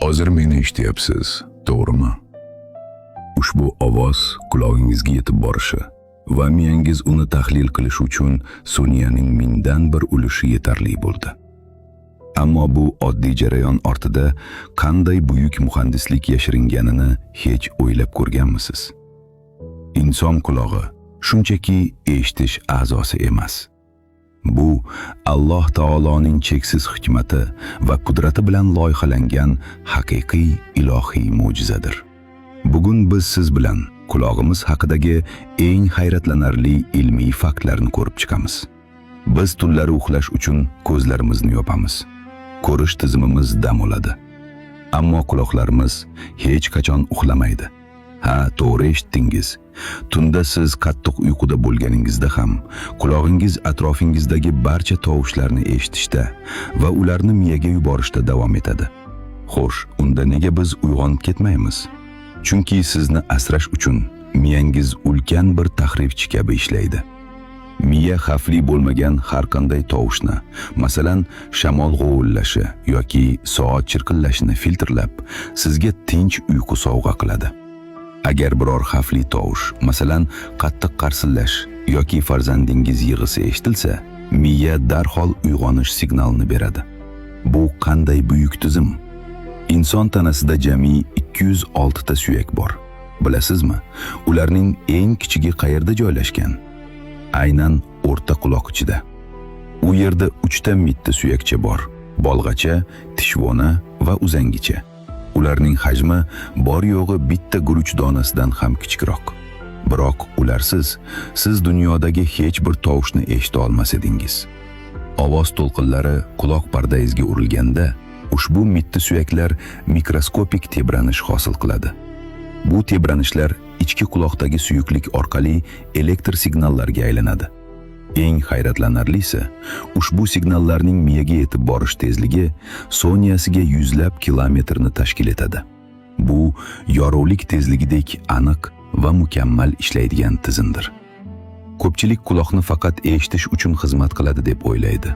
Hozir meni eshityapsiz, to'g'rimi? Ushbu ovoz qulog'ingizga yetib borishi va miyangiz uni tahlil qilish uchun soniyaning mingdan bir ulushi yetarli bo'ldi. Ammo bu oddiy jarayon ortida qanday buyuk muhandislik yashiringanini hech o'ylab ko'rganmisiz? Inson qulog'i shunchaki eshitish a'zosi emas. Bu Alloh taoloning cheksiz hikmati va qudrati bilan loyihalangan haqiqiy ilohiy mo'jizadir. Bugun biz siz bilan qulog'imiz haqidagi eng hayratlanarli ilmiy faktlarni ko'rib chiqamiz. Biz tunlari uxlash uchun ko'zlarimizni yopamiz. Ko'rish tizimimiz dam oladi. Ammo quloqlarimiz hech qachon uxlamaydi. Ha, to'g'ri eshitdingiz. Tunda siz qattiq uyquda bo'lganingizda ham qulog'ingiz atrofingizdagi barcha tovushlarni eshitishda va ularni miyaga yuborishda davom etadi. Xo'sh, unda nega biz uyg'onib ketmaymiz? Chunki sizni asrash uchun miyangiz ulkan bir tahrifchi kabi ishlaydi. Miya xavfli bo'lmagan har qanday tovushni, masalan, shamol g'ovullashi yoki soat chirqillashini filtrlab, sizga tinch uyqu sovg'a qiladi. Agar biror xavfli tovush, masalan, qattiq qarsillash yoki farzandingiz yig'isi eshitilsa, miya darhol uyg'onish signalini beradi. Bu qanday buyuk tizim? Inson tanasida jami 206 ta suyak bor. Bilasizmi? Ularning eng kichigi qayerda joylashgan? Aynan o'rta quloq ichida. U yerda 3 ta mitti suyakcha bor: bolg'acha, tishvona va uzangicha. Ularning hajmi bor yo'g'i bitta guruch donasidan ham kichikroq. Biroq ularsiz siz dunyodagi hech bir tovushni eshita olmas edingiz. Ovoz to'lqinlari quloq pardangizga urilganda, ushbu mitti suyaklar mikroskopik tebranish hosil qiladi. Bu tebranishlar ichki quloqdagi suyuqlik orqali elektr signallarga aylanadi. Eng hayratlanarlisi, ushbu signallarning miyaga yetib borish tezligi soniyasiga yuzlab kilometrni tashkil etadi. Bu yorug'lik tezligidek aniq va mukammal ishlaydigan tizimdir. Ko'pchilik quloqni faqat eshitish uchun xizmat qiladi deb o'ylaydi.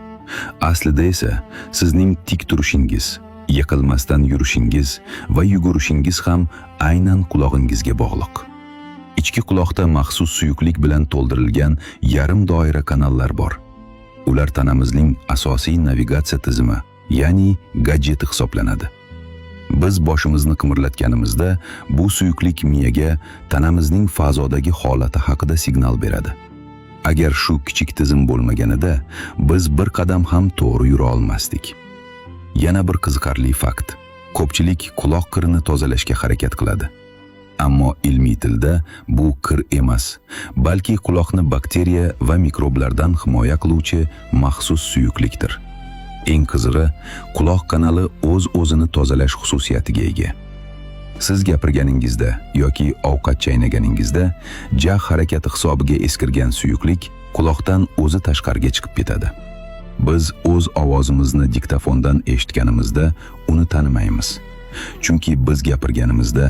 Aslida esa sizning tik turishingiz, yiqilmasdan yurishingiz va yugurishingiz ham aynan qulog'ingizga bog'liq. Ichki quloqda maxsus suyuqlik bilan to'ldirilgan yarim doira kanallar bor. Ular tanamizning asosiy navigatsiya tizimi, ya'ni gadjeti hisoblanadi. Biz boshimizni qimirlatganimizda bu suyuqlik miyaga tanamizning fazodagi holati haqida signal beradi. Agar shu kichik tizim bo'lmaganida biz bir qadam ham to'g'ri yura olmasdik. Yana bir qiziqarli fakt. Ko'pchilik quloq kirini tozalashga harakat qiladi. Ammo ilmiy tilda bu kir emas, balki quloqni bakteriya va mikroblardan himoya qiluvchi maxsus suyuqlikdir. Eng qizig'i, quloq kanali o'z-o'zini tozalash xususiyatiga ega. Siz gapirganingizda yoki ovqat chaynaganingizda jag' harakati hisobiga eskirgan suyuqlik quloqdan o'zi tashqariga chiqib ketadi. Biz o'z ovozimizni diktofondan eshitganimizda uni tanimaymiz. Chunki biz gapirganimizda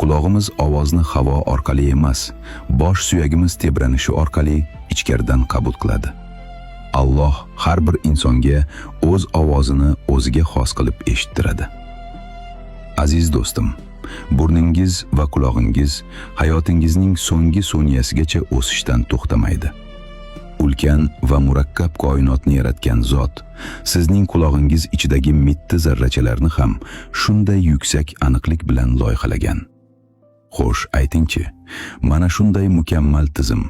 qulog'imiz ovozni havo orqali emas, bosh suyagimiz tebranishi orqali ichkaridan qabul qiladi. Alloh har bir insonga o'z ovozini o'ziga xos qilib eshittiradi. Aziz do'stim, burningiz va qulog'ingiz hayotingizning so'nggi soniyasigacha o'sishdan to'xtamaydi. Ulkan va murakkab koinotni yaratgan zot sizning qulog'ingiz ichidagi mitti zarrachalarni ham shunday yuksak aniqlik bilan loyihalagan. Xo'sh, aytingchi, mana shunday mukammal tizim,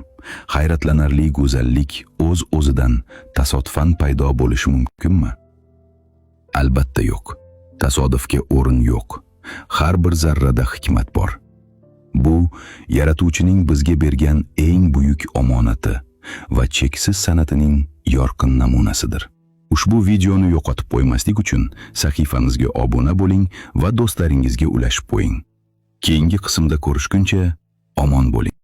hayratlanarli go'zallik o'z-o'zidan tasodifan paydo bo'lishi mumkinmi? Albatta yo'q. Tasodifga o'rin yo'q. Har bir zarrada hikmat bor. Bu yaratuvchining bizga bergan eng buyuk omonati va cheksiz san'atining yorqin namunasidir. Ushbu videoni yo'qotib qo'ymaslik uchun sahifamizga obuna bo'ling va do'stlaringizga ulashib qo'ying. Keyingi qismda ko'rishguncha omon bo'ling.